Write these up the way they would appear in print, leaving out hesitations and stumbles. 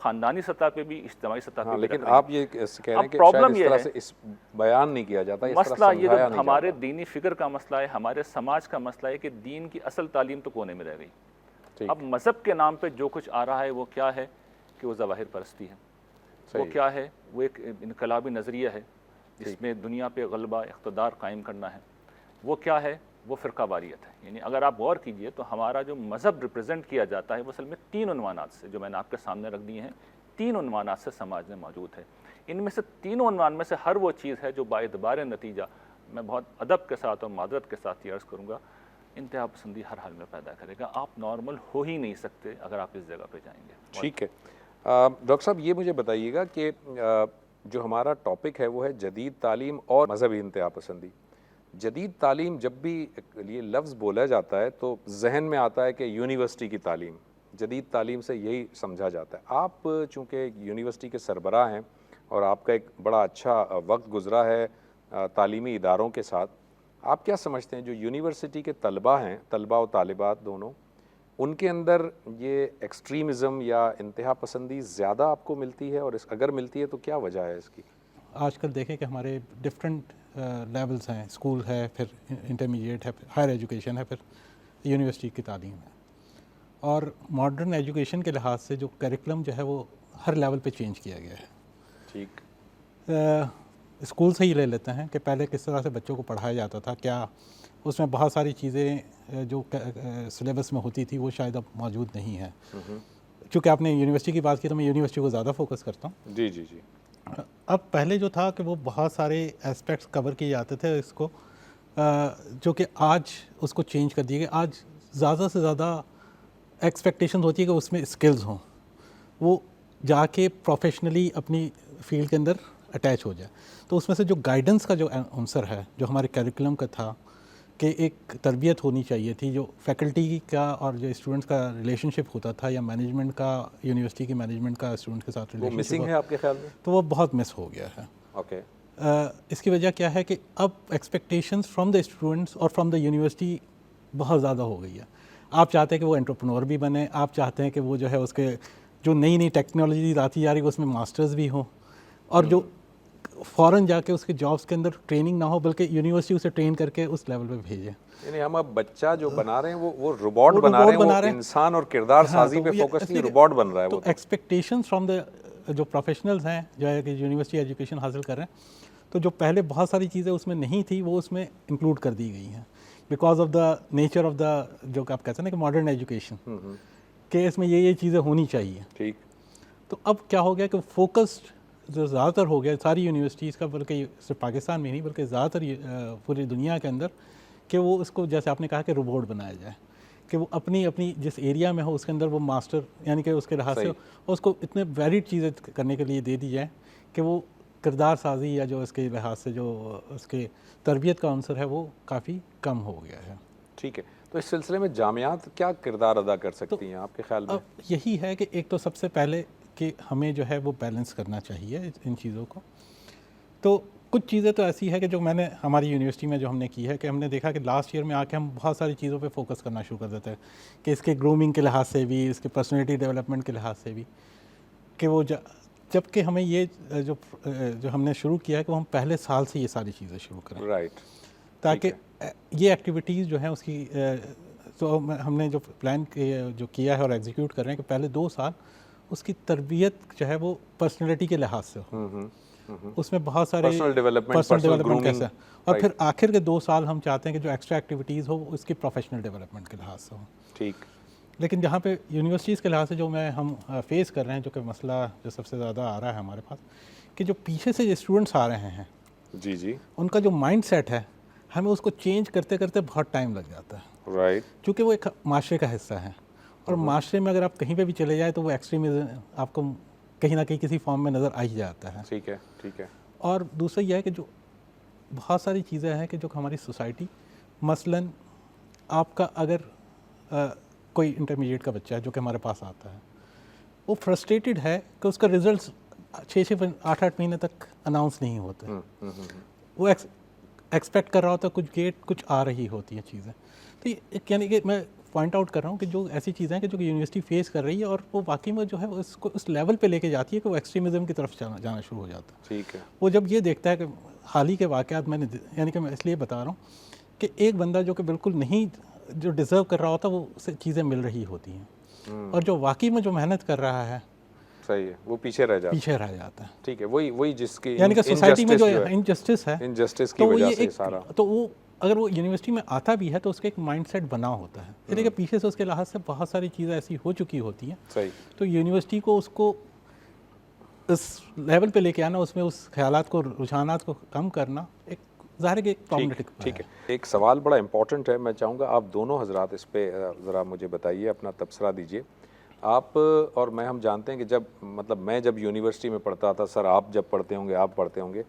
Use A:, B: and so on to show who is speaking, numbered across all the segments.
A: خاندانی سطح پہ بھی اجتماعی سطح پہ بھی
B: لیکن
A: رکھ رہی ہیں۔
B: آپ یہ کہہ رہے ہیں کہ
A: پرابلم
B: شاید اس
A: یہ
B: طرح
A: ہے،
B: سے اس بیان نہیں کیا جاتا، اس طرح
A: مسئلہ یہ
B: سمجھایا
A: جو
B: نہیں
A: ہمارے
B: جاتا۔
A: دینی فکر کا مسئلہ ہے، ہمارے سماج کا مسئلہ ہے کہ دین کی اصل تعلیم تو کونے میں رہ گئی۔
B: ٹھیک،
A: اب مذہب کے نام پہ جو کچھ آ رہا ہے وہ کیا ہے کہ وہ ظواہر پرستی ہے، وہ
B: صحیح،
A: کیا ہے، وہ ایک انقلابی نظریہ ہے جس میں دنیا پہ غلبہ اقتدار قائم کرنا ہے، وہ کیا ہے، وہ فرقہ واریت ہے۔ یعنی اگر آپ غور کیجئے تو ہمارا جو مذہب ریپرزینٹ کیا جاتا ہے وہ اصل میں 3 عنوانات سے، جو میں نے آپ کے سامنے رکھ دیے ہیں، 3 عنوانات سے سماج میں موجود ہے۔ ان میں سے تینوں عنوان میں سے ہر وہ چیز ہے جو باعتبار نتیجہ، میں بہت ادب کے ساتھ اور معذرت کے ساتھ یہ عرض کروں گا، انتہا پسندی ہر حال میں پیدا کرے گا۔ آپ نارمل ہو ہی نہیں سکتے اگر آپ اس جگہ پہ جائیں گے۔
B: ٹھیک ہے۔ ڈاکٹر صاحب یہ مجھے بتائیے گا کہ جو ہمارا ٹاپک ہے وہ ہے جدید تعلیم اور مذہبی انتہا پسندی۔ جدید تعلیم جب بھی یہ لفظ بولا جاتا ہے تو ذہن میں آتا ہے کہ یونیورسٹی کی تعلیم، جدید تعلیم سے یہی سمجھا جاتا ہے۔ آپ چونکہ یونیورسٹی کے سربراہ ہیں اور آپ کا ایک بڑا اچھا وقت گزرا ہے تعلیمی اداروں کے ساتھ، آپ کیا سمجھتے ہیں جو یونیورسٹی کے طلباء ہیں، طلباء و طالبات دونوں، ان کے اندر یہ ایکسٹریمزم یا انتہا پسندی زیادہ آپ کو ملتی ہے، اور اگر ملتی ہے تو کیا وجہ ہے اس کی؟
C: آج کل دیکھیں کہ ہمارے ڈفرینٹ لیولز ہیں، اسکول ہے، پھر انٹرمیڈیٹ ہے، پھر ہائر ایجوکیشن ہے، پھر یونیورسٹی کی تعلیم ہے، اور ماڈرن ایجوکیشن کے لحاظ سے جو کریکولم جو ہے وہ ہر لیول پہ چینج کیا گیا ہے۔
B: ٹھیک،
C: اسکول سے ہی لے لیتے ہیں کہ پہلے کس طرح سے بچوں کو پڑھایا جاتا تھا، کیا اس میں بہت ساری چیزیں جو سلیبس میں ہوتی تھی وہ شاید اب موجود نہیں ہیں۔ چونکہ آپ نے یونیورسٹی کی بات کی تو میں یونیورسٹی کو زیادہ فوکس کرتا ہوں۔
B: جی جی جی،
C: اب پہلے جو تھا کہ وہ بہت سارے اسپیکٹس کور کیے جاتے تھے اس کو، جو کہ آج اس کو چینج کر دیے گئے۔ آج زیادہ سے زیادہ ایکسپیکٹیشن ہوتی ہے کہ اس میں اسکلز ہوں، وہ جا کے پروفیشنلی اپنی فیلڈ کے اندر اٹیچ ہو جائے۔ تو اس میں سے جو گائیڈنس کا جو عنصر ہے، جو ہمارے کریکولم کا تھا کہ ایک تربیت ہونی چاہیے تھی، جو فیکلٹی کا اور جو اسٹوڈنٹس کا ریلیشن شپ ہوتا تھا، یا مینجمنٹ کا، یونیورسٹی کی مینجمنٹ کا اسٹوڈنٹ کے ساتھ
B: وہ
C: ریلیشن
B: مسنگ ہے
C: شپ،
B: آپ کے خیال میں؟
C: تو وہ بہت مس ہو گیا ہے۔
B: اوکے،
C: اس کی وجہ کیا ہے کہ اب ایکسپیکٹیشنز فرام دا اسٹوڈنٹس اور فرام دا یونیورسٹی بہت زیادہ ہو گئی ہے۔ آپ چاہتے ہیں کہ وہ انٹرپرنور بھی بنے، آپ چاہتے ہیں کہ وہ جو ہے اس کے جو نئی نئی ٹیکنالوجیز آتی جا رہی ہے اس میں ماسٹرز بھی ہوں، اور جو فوراً جا کے اس کے جابس کے اندر ٹریننگ نہ ہو بلکہ یونیورسٹی اسے ٹرین کر کے اس لیول پہ بھیجے۔
B: یعنی ہم اب بچہ جو بنا رہے ہیں وہ روبوٹ بنا رہے ہیں، وہ انسان اور کردار سازی پہ فوکس نہیں، روبوٹ بن رہا ہے وہ۔
C: تو ایکسپیکٹیشنز فرام دا جو پروفیشنلز ہیں جو ہے کہ یونیورسٹی ایجوکیشن حاصل کر رہے ہیں، تو جو پہلے بہت ساری چیزیں اس میں نہیں تھی وہ اس میں انکلوڈ کر دی گئی ہیں، because of the nature of the جو کہ آپ کہتے ہیں نا کہ ماڈرن ایجوکیشن، کہ اس میں یہ چیزیں ہونی چاہیے۔
B: ٹھیک،
C: تو اب کیا ہو گیا کہ فوکسڈ جو زیادہ تر ہو گیا ساری یونیورسٹیز کا، بلکہ صرف پاکستان میں نہیں بلکہ زیادہ تر پوری دنیا کے اندر، کہ وہ اس کو جیسے آپ نے کہا کہ روبوٹ بنایا جائے، کہ وہ اپنی جس ایریا میں ہو اس کے اندر وہ ماسٹر، یعنی کہ اس کے لحاظ سے اس کو اتنے ویریڈ چیزیں کرنے کے لیے دے دی جائیں کہ وہ کردار سازی یا جو اس کے لحاظ سے جو اس کے تربیت کا عنصر ہے وہ کافی کم ہو گیا ہے۔
B: ٹھیک ہے، تو اس سلسلے میں جامعات کیا کردار ادا کر سکتی ہیں آپ کے خیال میں؟
C: اب یہی ہے کہ ایک تو سب سے پہلے کہ ہمیں جو ہے وہ بیلنس کرنا چاہیے ان چیزوں کو۔ تو کچھ چیزیں تو ایسی ہے کہ جو میں نے ہماری یونیورسٹی میں جو ہم نے کی ہے کہ ہم نے دیکھا کہ لاسٹ ایئر میں آ کے ہم بہت ساری چیزوں پہ فوکس کرنا شروع کر دیتے ہیں، کہ اس کے گرومنگ کے لحاظ سے بھی، اس کے پرسنالٹی ڈیولپمنٹ کے لحاظ سے بھی، کہ وہ جب کہ ہمیں یہ جو ہم نے شروع کیا ہے کہ وہ ہم پہلے سال سے یہ ساری چیزیں شروع کریں،
B: رائٹ،
C: تاکہ یہ ایکٹیویٹیز جو ہیں اس کی تو ہم نے جو پلان جو کیا ہے اور ایگزیکیوٹ کر رہے ہیں کہ پہلے 2 سال اس کی تربیت جو ہے وہ پرسنالٹی کے لحاظ سے ہو، اس میں بہت سارے
B: پرسنل
C: ڈیولپمنٹ
B: ڈیولپمنٹ
C: کیسے، اور پھر آخر کے 2 سال ہم چاہتے ہیں کہ جو ایکسٹرا ایکٹیویٹیز ہو اس کی پروفیشنل ڈیولپمنٹ کے لحاظ سے ہو۔
B: ٹھیک،
C: لیکن جہاں پہ یونیورسٹیز کے لحاظ سے جو ہم فیس کر رہے ہیں، جو کہ مسئلہ جو سب سے زیادہ آ رہا ہے ہمارے پاس، کہ جو پیچھے سے جو اسٹوڈنٹس آ رہے ہیں
B: جی جی،
C: ان کا جو مائنڈ سیٹ ہے ہمیں اس کو چینج کرتے کرتے بہت ٹائم لگ جاتا ہے،
B: رائٹ،
C: چونکہ وہ ایک معاشرے کا حصہ ہے، اور معاشرے میں اگر آپ کہیں پہ بھی چلے جائیں تو وہ ایکسٹریمزم آپ کو کہیں نہ کہیں کسی فارم میں نظر آ ہی جاتا ہے۔
B: ٹھیک ہے، ٹھیک ہے،
C: اور دوسرا یہ ہے کہ جو بہت ساری چیزیں ہیں کہ جو ہماری سوسائٹی، مثلاً آپ کا اگر کوئی انٹرمیڈیٹ کا بچہ ہے جو کہ ہمارے پاس آتا ہے، وہ فرسٹریٹڈ ہے کہ اس کا رزلٹس 6-8 مہینے تک اناؤنس نہیں ہوتے، وہ ایکسپیکٹ کر رہا ہوتا ہے کچھ گیٹ کچھ آ رہی ہوتی ہیں چیزیں، تو یعنی کہ میں پوائنٹ آؤٹ کر رہا ہوں کہ جو ایسی چیزیں ہیں کہ جو کہ یونیورسٹی فیس کر رہی ہے اور وہ واقعی میں جو ہے اس کو اس لیول پہ لے کے جاتی ہے کہ وہ ایکسٹریمزم کی طرف جانا شروع ہو جاتا ہے.
B: ٹھیک ہے.
C: وہ جب یہ دیکھتا ہے کہ حال ہی کے واقعات میں نے یعنی کہ میں اس لیے بتا رہا ہوں کہ ایک بندہ جو کہ بالکل نہیں جو ڈیزرو کر رہا ہوتا وہ اسے چیزیں مل رہی ہوتی ہیں اور جو واقعی میں جو محنت کر رہا ہے
B: صحیح ہے وہ پیچھے رہ جاتا ہے. ٹھیک ہے. وہی جس کی
C: یعنی کہ سوسائٹی میں جو انجسٹس ہے
B: انجسٹس کی وجہ سے سارا,
C: تو وہ اگر وہ یونیورسٹی میں آتا بھی ہے تو اس کا ایک مائنڈ سیٹ بنا ہوتا ہے, یعنی کہ پیچھے سے اس کے لحاظ سے بہت ساری چیزیں ایسی ہو چکی ہوتی ہیں.
B: صحیح.
C: تو یونیورسٹی کو اس کو اس لیول پہ لے کے آنا, اس میں اس خیالات کو رجحانات کو کم کرنا ایک ظاہر ہے کہ ایک پرابلمٹک.
B: ٹھیک ہے. ایک سوال بڑا امپورٹنٹ ہے, میں چاہوں گا آپ دونوں حضرات اس پہ ذرا مجھے بتائیے, اپنا تبصرہ دیجیے. آپ اور میں ہم جانتے ہیں کہ جب مطلب میں جب یونیورسٹی میں پڑھتا تھا, سر آپ جب پڑھتے ہوں گے, آپ پڑھتے ہوں گے,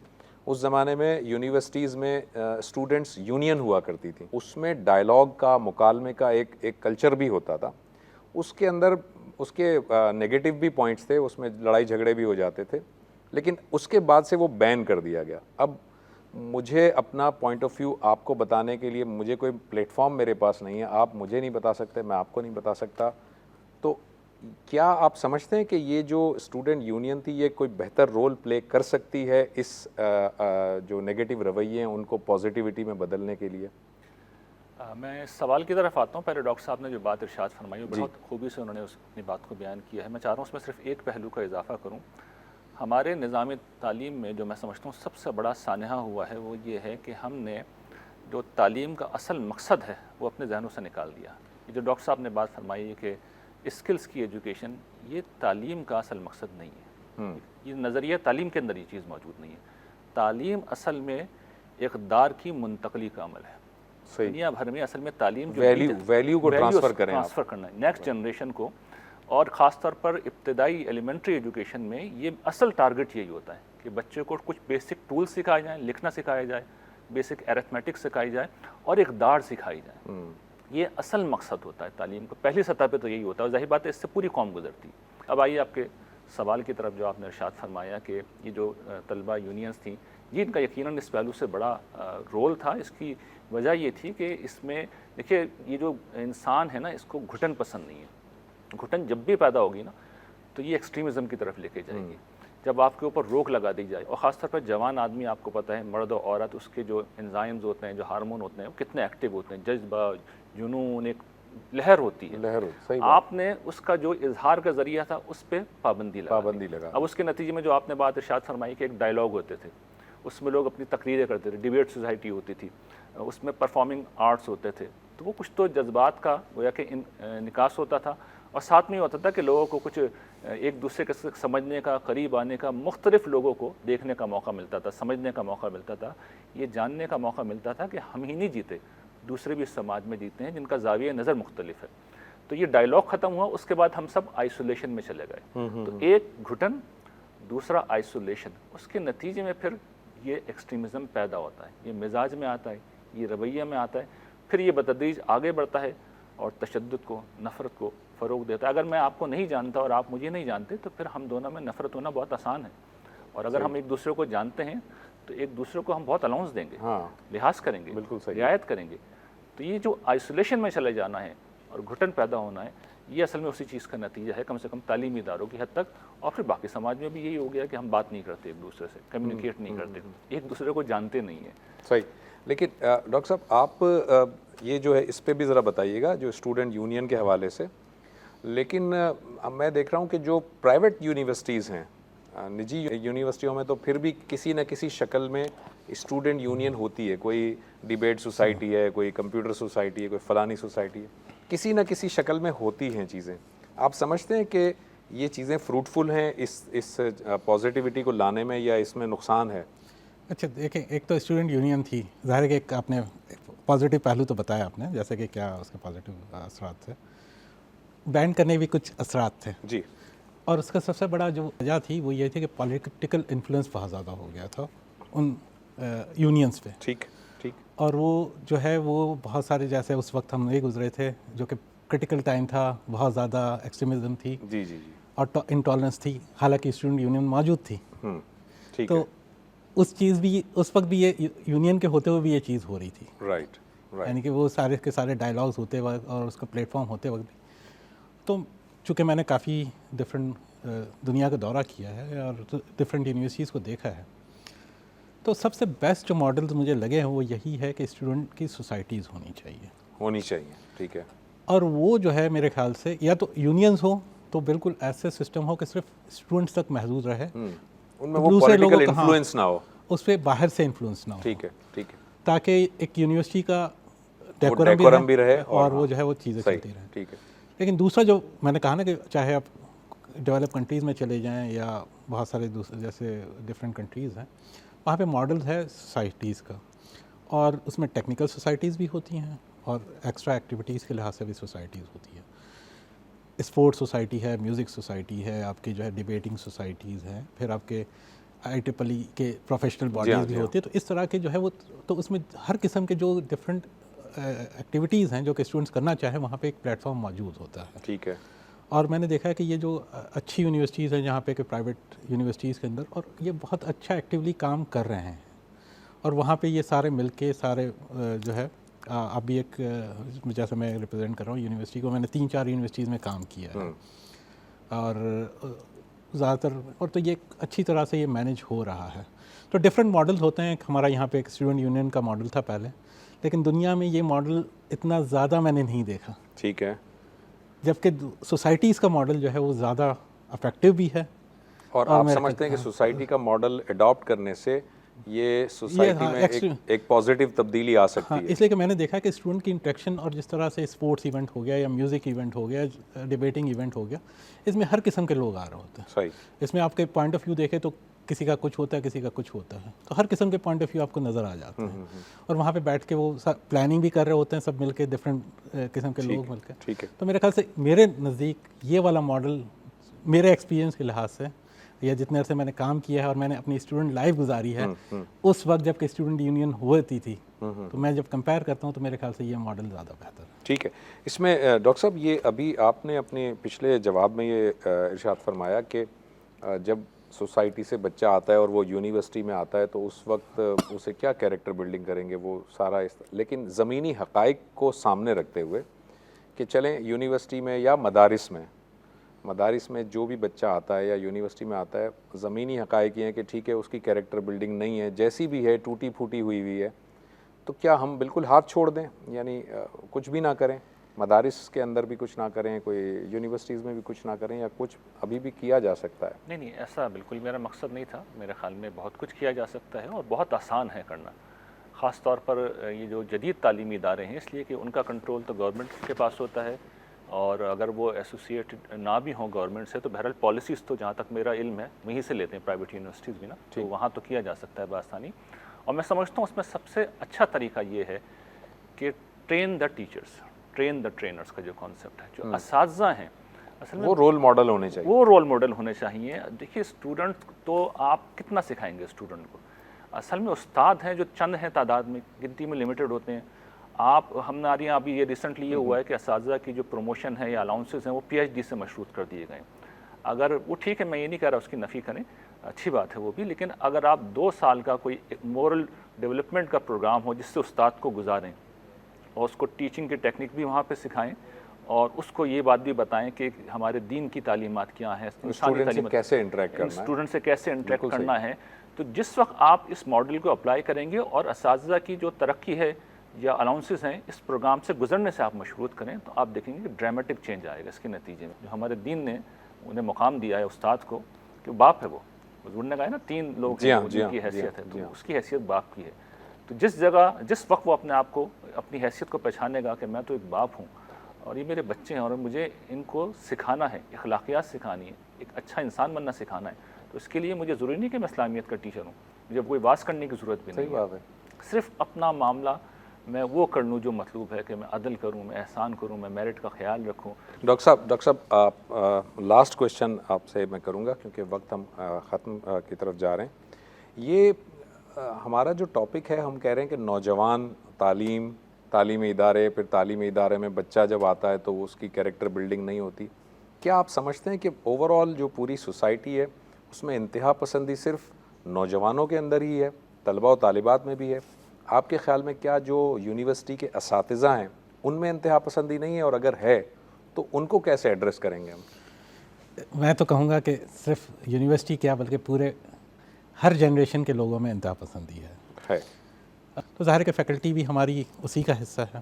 B: اس زمانے میں یونیورسٹیز میں اسٹوڈنٹس یونین ہوا کرتی تھی. اس میں ڈائلاگ کا, مکالمے کا ایک کلچر بھی ہوتا تھا. اس کے اندر اس کے نگیٹو بھی پوائنٹس تھے, اس میں لڑائی جھگڑے بھی ہو جاتے تھے, لیکن اس کے بعد سے وہ بین کر دیا گیا. اب مجھے اپنا پوائنٹ آف ویو آپ کو بتانے کے لیے مجھے کوئی پلیٹ فارم میرے پاس نہیں ہے, آپ مجھے نہیں بتا سکتے, میں آپ کو نہیں بتا سکتا. تو کیا آپ سمجھتے ہیں کہ یہ جو اسٹوڈنٹ یونین تھی یہ کوئی بہتر رول پلے کر سکتی ہے اس جو نگیٹو رویے ہیں ان کو پازیٹیوٹی میں بدلنے کے لیے؟
A: میں سوال کی طرف آتا ہوں. پہلے ڈاکٹر صاحب نے جو بات ارشاد فرمائی وہ بہت خوبی سے انہوں نے اپنی بات کو بیان کیا ہے. میں چاہ رہا ہوں اس میں صرف ایک پہلو کا اضافہ کروں. ہمارے نظام تعلیم میں جو میں سمجھتا ہوں سب سے بڑا سانحہ ہوا ہے وہ یہ ہے کہ ہم نے جو تعلیم کا اصل مقصد ہے وہ اپنے ذہنوں سے نکال دیا. یہ جو ڈاکٹر صاحب نے بات فرمائی ہے کہ اسکلس کی ایجوکیشن, یہ تعلیم کا اصل مقصد نہیں ہے. یہ نظریہ تعلیم کے اندر یہ چیز موجود نہیں ہے. تعلیم اصل میں اقدار کی منتقلی کا عمل ہے. دنیا بھر میں اصل میں تعلیم جو
B: ویلیو کو ٹرانسفر
A: کرنا ہے نیکسٹ جنریشن کو, اور خاص طور پر ابتدائی ایلیمنٹری ایجوکیشن میں یہ اصل ٹارگٹ یہی ہوتا ہے کہ بچے کو کچھ بیسک ٹول سکھائے جائیں, لکھنا سکھایا جائے, بیسک ایرتھمیٹک سکھائی جائے اور اقدار سکھائی جائے. یہ اصل مقصد ہوتا ہے تعلیم کو. پہلی سطح پہ تو یہی ہوتا ہے, اور ظاہر بات ہے اس سے پوری قوم گزرتی. اب آئیے آپ کے سوال کی طرف جو آپ نے ارشاد فرمایا کہ یہ جو طلبہ یونینز تھیں, جن کا یقیناً اس پہلو سے بڑا رول تھا. اس کی وجہ یہ تھی کہ اس میں دیکھیے یہ جو انسان ہے نا اس کو گھٹن پسند نہیں ہے. گھٹن جب بھی پیدا ہوگی نا تو یہ ایکسٹریمزم کی طرف لے کے جائے گی. جب آپ کے اوپر روک لگا دی جائے, اور خاص طور پر جوان آدمی, آپ کو پتہ ہے مرد و عورت, اس کے جو انزائمز ہوتے ہیں, جو ہارمون ہوتے ہیں, وہ کتنے ایکٹیو ہوتے ہیں. جذبہ, جنون, ایک لہر ہوتی ہے. آپ نے اس کا جو اظہار کا ذریعہ تھا اس پہ پابندی لگا. اب اس کے نتیجے میں جو آپ نے بات ارشاد فرمائی کہ ایک ڈائلاگ ہوتے تھے, اس میں لوگ اپنی تقریریں کرتے تھے, ڈیبیٹ سوسائٹی ہوتی تھی, اس میں پرفارمنگ آرٹس ہوتے تھے. تو وہ کچھ تو جذبات کا گویا کہ انعکاس ہوتا تھا, اور ساتھ میں یہ ہوتا تھا کہ لوگوں کو کچھ ایک دوسرے کے سمجھنے کا, قریب آنے کا, مختلف لوگوں کو دیکھنے کا موقع ملتا تھا, سمجھنے کا موقع ملتا تھا, یہ جاننے کا موقع ملتا تھا کہ ہم ہی نہیں جیتے, دوسرے بھی اس سماج میں جیتے ہیں جن کا زاویہ نظر مختلف ہے. تو یہ ڈائلاگ ختم ہوا, اس کے بعد ہم سب آئسولیشن میں چلے گئے. تو ایک گھٹن, دوسرا آئسولیشن, اس کے نتیجے میں پھر یہ ایکسٹریمزم پیدا ہوتا ہے, یہ مزاج میں آتا ہے, یہ رویہ میں آتا ہے, پھر یہ بتدریج آگے بڑھتا ہے اور تشدد کو, نفرت کو فروغ دیتا ہے. اگر میں آپ کو نہیں جانتا اور آپ مجھے نہیں جانتے تو پھر ہم دونوں میں نفرت ہونا بہت آسان ہے. اور اگر ہم ایک دوسرے کو جانتے ہیں تو ایک دوسرے کو ہم بہت الاؤنس دیں گے, لحاظ کریں گے, رعایت کریں گے. تو یہ جو آئسولیشن میں چلے جانا ہے اور گھٹن پیدا ہونا ہے, یہ اصل میں اسی چیز کا نتیجہ ہے, کم سے کم تعلیمی اداروں کی حد تک. اور پھر باقی سماج میں بھی یہی ہو گیا کہ ہم بات نہیں کرتے ایک دوسرے سے, کمیونیکیٹ نہیں کرتے, ایک دوسرے کو جانتے نہیں ہیں.
B: صحیح. لیکن ڈاکٹر صاحب آپ یہ جو ہے اس پہ بھی ذرا بتائیے گا جو اسٹوڈنٹ یونین کے حوالے سے. لیکن میں دیکھ رہا ہوں کہ جو پرائیویٹ یونیورسٹیز ہیں, نجی یونیورسٹیوں میں تو پھر بھی کسی نہ کسی شکل میں اسٹوڈنٹ یونین ہوتی ہے. کوئی ڈیبیٹ سوسائٹی ہے, کوئی کمپیوٹر سوسائٹی ہے, کوئی فلانی سوسائٹی ہے, کسی نہ کسی شکل میں ہوتی ہیں چیزیں. آپ سمجھتے ہیں کہ یہ چیزیں فروٹفل ہیں اس پازیٹیوٹی کو لانے میں, یا اس میں نقصان ہے؟
C: اچھا دیکھیں, ایک تو اسٹوڈنٹ یونین تھی, ظاہر ہے کہ ایک آپ نے پازیٹیو پہلو تو بتایا آپ نے, جیسے کہ کیا اس کے پازیٹیو اثرات تھے. بین کرنے بھی کچھ اثرات تھے
B: جی,
C: اور اس کا سب سے بڑا جو وجہ تھی وہ یہ تھی کہ پولیٹیکل انفلوئنس بہت زیادہ ہو گیا تھا ان یونینس پہ.
B: ٹھیک.
C: اور وہ جو ہے وہ بہت سارے, جیسے اس وقت ہم نہیں گزرے تھے جو کہ کرٹیکل ٹائم تھا, بہت زیادہ ایکسٹریمزم تھی اور انٹالرنس تھی, حالانکہ اسٹوڈنٹ یونین موجود تھی. تو اس چیز بھی اس وقت بھی یہ یونین کے ہوتے ہوئے بھی یہ چیز ہو رہی تھی.
B: رائٹ.
C: یعنی کہ وہ سارے کے سارے ڈائلاگز ہوتے وقت اور اس کا پلیٹ فارم ہوتے وقت بھی. تو چونکہ میں نے کافی ڈفرینٹ دنیا کا دورہ کیا ہے اور ڈفرینٹ یونیورسٹیز کو دیکھا ہے, تو سب سے بیسٹ جو ماڈلز مجھے لگے ہیں وہ یہی ہے کہ اسٹوڈنٹ کی سوسائٹیز ہونی چاہیے.
B: ٹھیک ہے.
C: اور وہ جو ہے میرے خیال سے یا تو یونینز ہو تو بالکل ایسے سسٹم ہو کہ صرف اسٹوڈنٹس تک محدود رہے,
B: ان میں وہ پولیٹیکل انفلوئنس نہ ہو,
C: اس پہ باہر سے انفلوئنس نہ ہو.
B: ٹھیک ہے.
C: تاکہ ایک یونیورسٹی کا
B: ڈیکورم بھی رہے
C: اور وہ جو ہے وہ چیزیں چلتی رہیں.
B: ٹھیک ہے.
C: لیکن دوسرا جو میں نے کہا نا کہ چاہے آپ ڈیولپ کنٹریز میں چلے جائیں یا بہت سارے دوسرے جیسے ڈفرینٹ کنٹریز ہیں, وہاں پہ ماڈل ہے سوسائٹیز کا, اور اس میں ٹیکنیکل سوسائٹیز بھی ہوتی ہیں اور ایکسٹرا ایکٹیویٹیز کے لحاظ سے بھی سوسائٹیز ہوتی ہیں. اسپورٹس سوسائٹی ہے, میوزک سوسائٹی ہے, آپ کی جو ہے ڈبیٹنگ سوسائٹیز ہیں, پھر آپ کے IEEE کے پروفیشنل باڈیز بھی ہوتی ہے. تو اس طرح کے جو ہے وہ تو اس میں ہر قسم کے جو ڈفرینٹ ایکٹیویٹیز ہیں جو کہ اسٹوڈنٹس کرنا چاہیں وہاں پہ ایک پلیٹ فارم موجود ہوتا ہے.
B: ٹھیک ہے.
C: اور میں نے دیکھا ہے کہ یہ جو اچھی یونیورسٹیز ہیں جہاں پہ کہ پرائیویٹ یونیورسٹیز کے اندر, اور یہ بہت اچھا ایکٹیولی کام کر رہے ہیں, اور وہاں پہ یہ سارے مل کے سارے جو ہے ابھی ایک جیسے میں ریپرزینٹ کر رہا ہوں یونیورسٹی کو, میں نے 3-4 یونیورسٹیز میں کام کیا ہے, اور زیادہ تر اور تو یہ اچھی طرح سے یہ مینیج ہو رہا ہے. تو ڈفرینٹ ماڈلز ہوتے ہیں. ہمارا یہاں پہ ایک اسٹوڈنٹ یونین کا ماڈل تھا پہلے, لیکن دنیا میں یہ ماڈل اتنا زیادہ میں نے نہیں دیکھا.
B: ٹھیک ہے.
C: جبکہ سوسائٹیز کا ماڈل جو ہے وہ زیادہ افیکٹو بھی ہے.
B: اور آپ سمجھتے ہیں کہ سوسائٹی کا ماڈل اڈاپٹ کرنے سے یہ سوسائٹی میں ایک پازیٹیو تبدیلی آ سکتی ہے؟
C: اس لیے کہ میں نے دیکھا کہ اسٹوڈنٹ کی انٹریکشن, اور جس طرح سے اسپورٹس ایونٹ ہو گیا یا میوزک ایونٹ ہو گیا, ڈبیٹنگ ایونٹ ہو گیا, اس میں ہر قسم کے لوگ آ رہے ہوتے ہیں.
B: صحیح.
C: اس میں آپ کے پوائنٹ آف ویو دیکھیں تو کسی کا کچھ ہوتا ہے, کسی کا کچھ ہوتا ہے, تو ہر قسم کے پوائنٹ آف ویو آپ کو نظر آ جاتے ہیں. اور وہاں پہ بیٹھ کے وہ پلاننگ بھی کر رہے ہوتے ہیں سب مل کے, ڈفرینٹ قسم کے لوگ مل کے.
B: ٹھیک ہے.
C: تو میرے خیال سے میرے نزدیک یہ والا ماڈل میرے ایکسپیرینس کے لحاظ سے یا جتنے عرصے میں نے کام کیا ہے اور میں نے اپنی اسٹوڈنٹ لائف گزاری ہے, اس وقت جب کہ اسٹوڈنٹ یونین ہوتی تھی, تو میں جب کمپیئر کرتا ہوں تو میرے خیال سے یہ ماڈل زیادہ بہتر ہے.
B: ٹھیک ہے. اس میں ڈاکٹر صاحب یہ ابھی آپ نے اپنے پچھلے جواب میں یہ ارشاد فرمایا کہ جب سوسائٹی سے بچہ آتا ہے اور وہ یونیورسٹی میں آتا ہے تو اس وقت اسے کیا کیریکٹر بلڈنگ کریں گے, وہ سارا لیکن زمینی حقائق کو سامنے رکھتے ہوئے کہ چلیں یونیورسٹی میں یا مدارس میں جو بھی بچہ آتا ہے یا یونیورسٹی میں آتا ہے, زمینی حقائق یہ ہیں کہ ٹھیک ہے اس کی کیریکٹر بلڈنگ نہیں ہے, جیسی بھی ہے ٹوٹی پھوٹی ہوئی ہے, تو کیا ہم بالکل ہاتھ چھوڑ دیں, یعنی کچھ بھی نہ کریں, مدارس کے اندر بھی کچھ نہ کریں, کوئی یونیورسٹیز میں بھی کچھ نہ کریں, یا کچھ ابھی بھی کیا جا سکتا ہے؟
A: نہیں, ایسا بالکل میرا مقصد نہیں تھا. میرے خیال میں بہت کچھ کیا جا سکتا ہے اور بہت آسان ہے کرنا, خاص طور پر یہ جو جدید تعلیمی ادارے ہیں, اس لیے کہ ان کا کنٹرول تو گورنمنٹ کے پاس ہوتا ہے, اور اگر وہ ایسوسیٹڈ نہ بھی ہوں گورنمنٹ سے تو بہرحال پالیسیز تو جہاں تک میرا علم ہے وہیں سے لیتے ہیں پرائیویٹ یونیورسٹیز بھی نا, تو وہاں تو کیا جا سکتا ہے بآسانی. اور میں سمجھتا ہوں اس میں سب سے اچھا طریقہ یہ ہے کہ train the teachers, train the trainers کا جو کانسیپٹ ہے, جو اساتذہ ہیں اصل میں
B: وہ رول ماڈل ہونے چاہیے.
A: وہ رول ماڈل ہونے چاہیے. دیکھیے اسٹوڈنٹ تو آپ کتنا سکھائیں گے اسٹوڈنٹ کو, اصل میں استاد ہیں جو چند ہیں تعداد میں, گنتی میں لمیٹڈ ہوتے ہیں. آپ ہمارے یہاں ابھی یہ ریسنٹلی یہ ہوا ہے کہ اساتذہ کی جو پروموشن ہے یا الاؤنسز ہیں وہ PhD سے مشروط کر دیے گئے. اگر وہ ٹھیک ہے, میں یہ نہیں کہہ رہا اس کی نفی کریں, اچھی بات ہے وہ بھی, لیکن اگر آپ 2 سال کا کوئی مورل ڈیولپمنٹ کا پروگرام ہو جس سے استاد کو گزاریں اور اس کو ٹیچنگ کی ٹیکنیک بھی وہاں پہ سکھائیں, اور اس کو یہ بات بھی بتائیں کہ ہمارے دین کی تعلیمات کیا ہیں, انسانی تعلیمات
B: کیسے انٹریکٹ کرنا ہے,
A: اسٹوڈنٹ سے کیسے انٹریکٹ کرنا ہے. تو جس وقت آپ اس ماڈل کو اپلائی کریں گے اور اساتذہ کی جو ترقی ہے یا الاؤنسز ہیں اس پروگرام سے گزرنے سے آپ مشروط کریں, تو آپ دیکھیں گے کہ ڈرامیٹک چینج آئے گا اس کے نتیجے میں. جو ہمارے دین نے انہیں مقام دیا ہے استاد کو, کہ باپ ہے, وہ حضور نے کہا ہے نا 3 لوگ ہیں جن کی حیثیت ہے, تو اس کی حیثیت باپ کی ہے. تو جس وقت وہ اپنے آپ کو اپنی حیثیت کو پہچانے گا کہ میں تو ایک باپ ہوں اور یہ میرے بچے ہیں اور مجھے ان کو سکھانا ہے, اخلاقیات سکھانی ہے, ایک اچھا انسان بننا سکھانا ہے, تو اس کے لیے مجھے ضروری نہیں کہ میں اسلامیت کا ٹیچر ہوں, مجھے کوئی واز کرنے کی ضرورت بھی نہیں ہے. صرف اپنا معاملہ میں وہ کر لوں جو مطلوب ہے, کہ میں عدل کروں, میں احسان کروں, میں میرٹ کا خیال رکھوں.
B: ڈاکٹر صاحب آپ لاسٹ کویشچن آپ سے میں کروں گا کیونکہ وقت ہم ختم کی طرف جا رہے ہیں. یہ ہمارا جو ٹاپک ہے, ہم کہہ رہے ہیں کہ نوجوان تعلیمی ادارے, پھر تعلیمی ادارے میں بچہ جب آتا ہے تو اس کی کیریکٹر بلڈنگ نہیں ہوتی. کیا آپ سمجھتے ہیں کہ اوور آل جو پوری سوسائٹی ہے اس میں انتہا پسندی صرف نوجوانوں کے اندر ہی ہے, طلبہ و طالبات میں بھی ہے, آپ کے خیال میں کیا جو یونیورسٹی کے اساتذہ ہیں ان میں انتہا پسندی نہیں ہے، اور اگر ہے تو ان کو کیسے ایڈریس کریں گے ہم؟
C: میں تو کہوں گا کہ صرف یونیورسٹی کیا بلکہ پورے ہر جنریشن کے لوگوں میں انتہا پسندی ہے. تو ظاہر ہے کہ فیکلٹی بھی ہماری اسی کا حصہ ہے،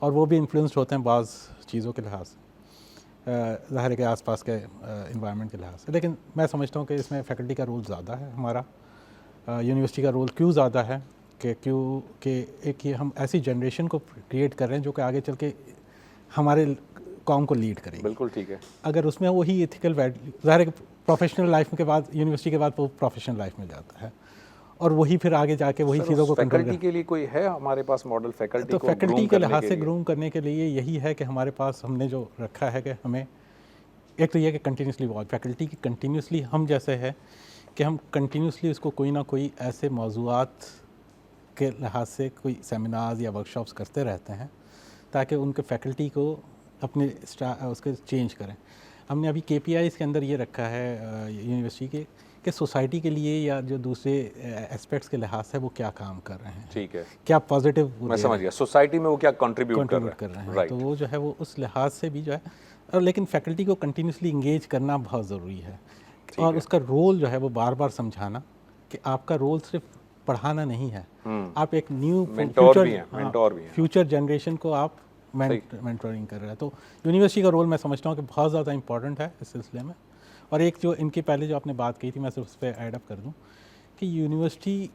C: اور وہ بھی انفلوئنسڈ ہوتے ہیں بعض چیزوں کے لحاظ سے، ظاہر ہے کہ آس پاس کے انوائرمنٹ کے لحاظ سے. لیکن میں سمجھتا ہوں کہ اس میں فیکلٹی کا رول زیادہ ہے ہمارا. یونیورسٹی کا رول کیوں زیادہ ہے کہ ایک یہ ہم ایسی جنریشن کو کریٹ کر رہے ہیں جو کہ آگے چل کے ہمارے قوم کو لیڈ کرے گی.
B: بالکل ٹھیک ہے.
C: اگر اس میں وہی ایتھیکل ویلیو، ظاہر ہے کہ پروفیشنل لائف کے بعد یونیورسٹی کے بعد وہ پروفیشنل لائف میں جاتا ہے، اور وہی پھر آگے جا کے وہی چیزوں کو کنٹرول
B: فیکلٹی کے لیے کوئی ہے ہمارے پاس ماڈل فیکلٹی
C: تو
B: کو
C: فیکلٹی کے لحاظ سے گروم کرنے کے لیے یہی ہے کہ ہمارے پاس ہم نے جو رکھا ہے کہ ہمیں ایک تو یہ کہ کنٹینیوسلی واچ، فیکلٹی کی کنٹینیوسلی ہم جیسے ہے کہ ہم کنٹینیوسلی اس کو کوئی نہ کوئی ایسے موضوعات کے لحاظ سے کوئی سیمینارز یا ورکشاپس کرتے رہتے ہیں تاکہ ان کے فیکلٹی کو اپنے اس کے چینج کریں. ہم نے ابھی KPIs کے اندر یہ رکھا ہے یونیورسٹی کے کہ سوسائٹی کے لیے یا جو دوسرے اسپیکٹس کے لحاظ سے وہ کیا کام کر رہے ہیں.
B: ٹھیک ہے.
C: کیا پازیٹیو
B: میں سمجھ گیا سوسائٹی میں وہ کیا کنٹریبیوٹ کر رہے ہیں.
C: تو وہ جو ہے وہ اس لحاظ سے بھی جو ہے، اور لیکن فیکلٹی کو کنٹینیوسلی انگیج کرنا بہت ضروری ہے، اور اس کا رول جو ہے وہ بار بار سمجھانا کہ آپ کا رول صرف پڑھانا نہیں ہے، آپ ایک نیو فیوچر جنریشن کو آپ مینٹورنگ کر رہے ہیں. تو یونیورسٹی کا رول میں سمجھتا ہوں کہ بہت زیادہ امپورٹنٹ ہے اس سلسلے میں. اور ایک جو ان کے پہلے جو آپ نے بات کی تھی میں صرف اس پہ ایڈ اپ کر دوں کہ یونیورسٹی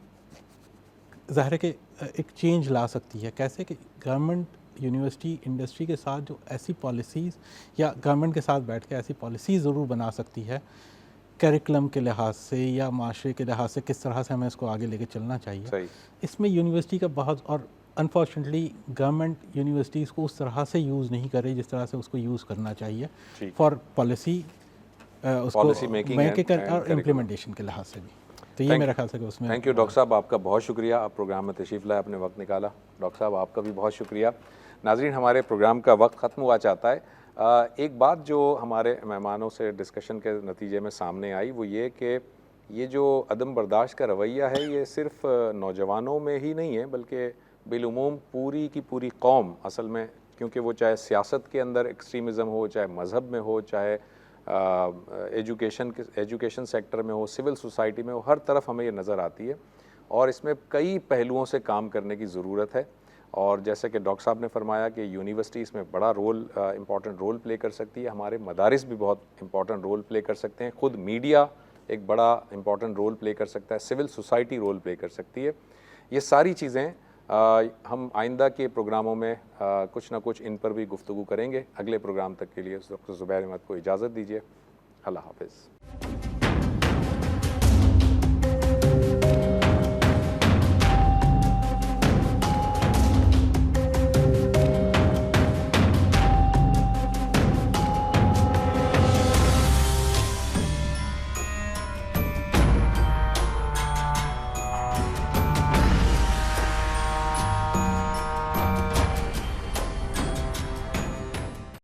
C: ظاہر ہے کہ ایک چینج لا سکتی ہے. کیسے کہ گورنمنٹ یونیورسٹی انڈسٹری کے ساتھ جو ایسی پالیسیز، یا گورنمنٹ کے ساتھ بیٹھ کے ایسی پالیسیز ضرور بنا سکتی ہے کریکلم کے لحاظ سے یا معاشرے کے لحاظ سے، کس طرح سے ہمیں اس کو آگے لے کے چلنا چاہیے. اس میں یونیورسٹی کا بہت، اور انفارچونیٹلی گورنمنٹ یونیورسٹیز کو اس طرح سے یوز نہیں کر رہی جس طرح سے اس کو یوز کرنا چاہیے فار پالیسی، اس کو میکنگ اور امپلیمنٹیشن کے لحاظ سے بھی. تو یہ میرا خیال سے کہ اس میں.
B: تھینک یو ڈاکٹر صاحب، آپ کا بہت شکریہ، آپ پروگرام میں تشریف لائے، اپنے وقت نکالا. ڈاکٹر صاحب آپ کا بھی بہت شکریہ. ناظرین، ہمارے پروگرام کا وقت ختم ہوا چاہتا ہے. ایک بات جو ہمارے مہمانوں سے ڈسکشن کے نتیجے میں سامنے آئی وہ یہ کہ یہ جو عدم برداشت کا رویہ ہے یہ صرف نوجوانوں میں ہی نہیں ہے بلکہ بالعموم پوری کی پوری قوم اصل میں، کیونکہ وہ چاہے سیاست کے اندر ایکسٹریمزم ہو، چاہے مذہب میں ہو، چاہے ایجوکیشن سیکٹر میں ہو، سول سوسائٹی میں ہو، ہر طرف ہمیں یہ نظر آتی ہے. اور اس میں کئی پہلوؤں سے کام کرنے کی ضرورت ہے. اور جیسے کہ ڈاکٹر صاحب نے فرمایا کہ یونیورسٹی اس میں بڑا رول، امپورٹنٹ رول پلے کر سکتی ہے. ہمارے مدارس بھی بہت امپورٹنٹ رول پلے کر سکتے ہیں. خود میڈیا ایک بڑا امپورٹنٹ رول پلے کر سکتا ہے. سول سوسائٹی رول پلے کر سکتی ہے. یہ ساری چیزیں ہم آئندہ کے پروگراموں میں کچھ نہ کچھ ان پر بھی گفتگو کریں گے. اگلے پروگرام تک کے لیے ڈاکٹر زبیر احمد کو اجازت دیجیے. اللہ حافظ.